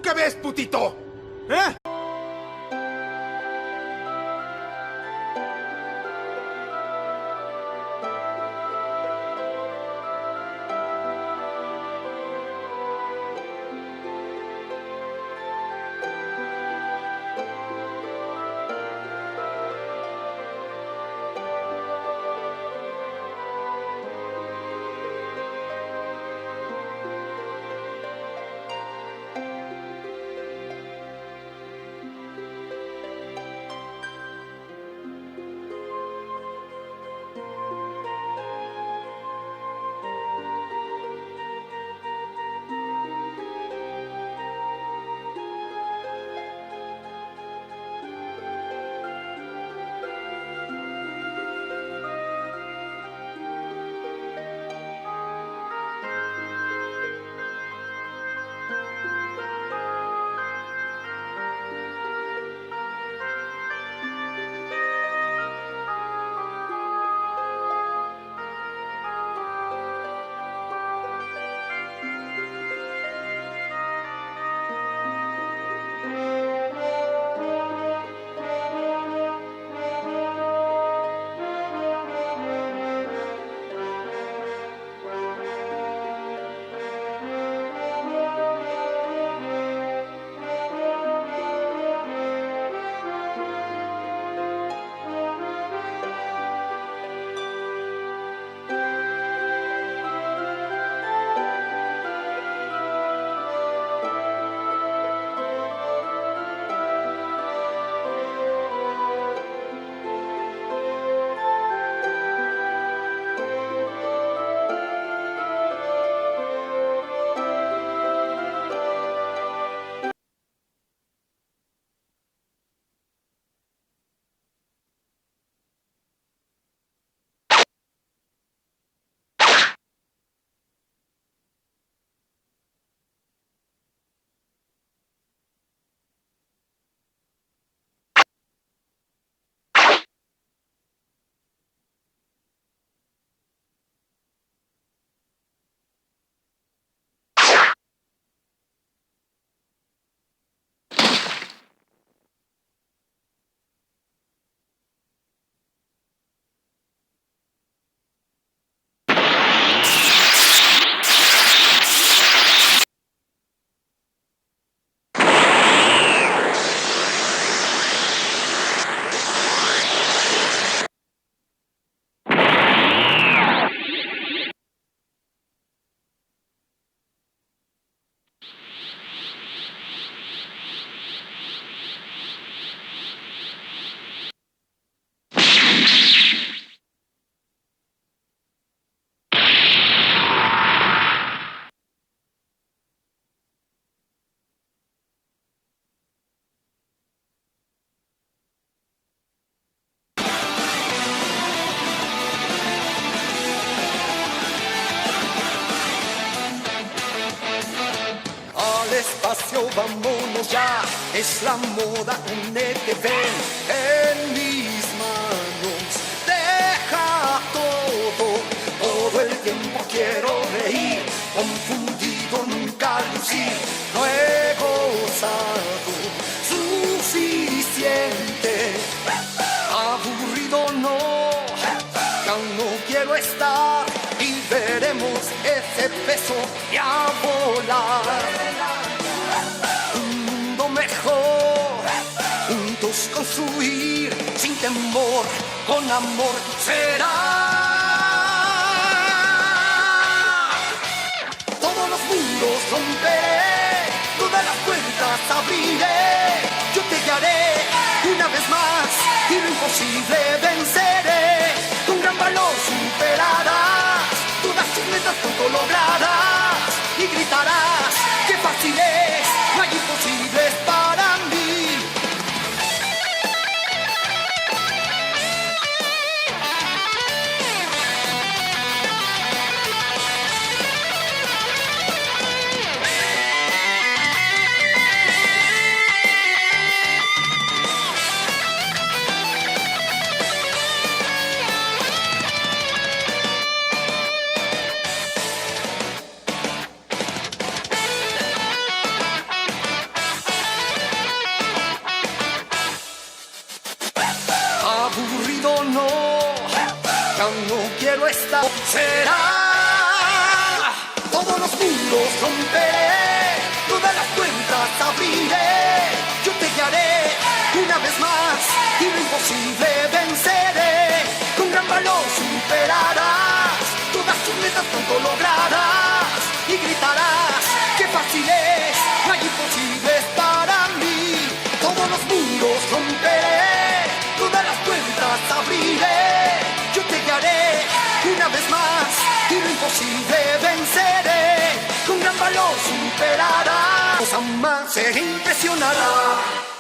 qué ves, putito? ¿Eh? Espacio, vámonos ya, es la moda, únete, ven en mis manos, deja todo el tiempo quiero reír, confundido nunca lucir, no he gozado suficiente, aburrido no, ya no quiero estar y veremos ese peso y a volar. Mejor, juntos construir, sin temor, con amor será. Todos los mundos romperé, todas las puertas abriré, yo te guiaré una vez más y lo imposible venceré. Con gran valor superarás todas tus metas, pronto lograrás y gritarás que fácil es, no hay imposibles para mí. Ya no quiero estar. Será. Todos los mundos romperé, todas las puertas abriré. Yo te guiaré una vez más y lo imposible venceré. Con gran valor superarás todas tus metas, pronto lograrás y gritarás que fácil es, no hay imposibles para mí. Todos los mundos romperé, todas las puertas abriré. Yo te guiaré una vez más y lo imposible venceré. Con gran valor superarás, jamás se impresionará.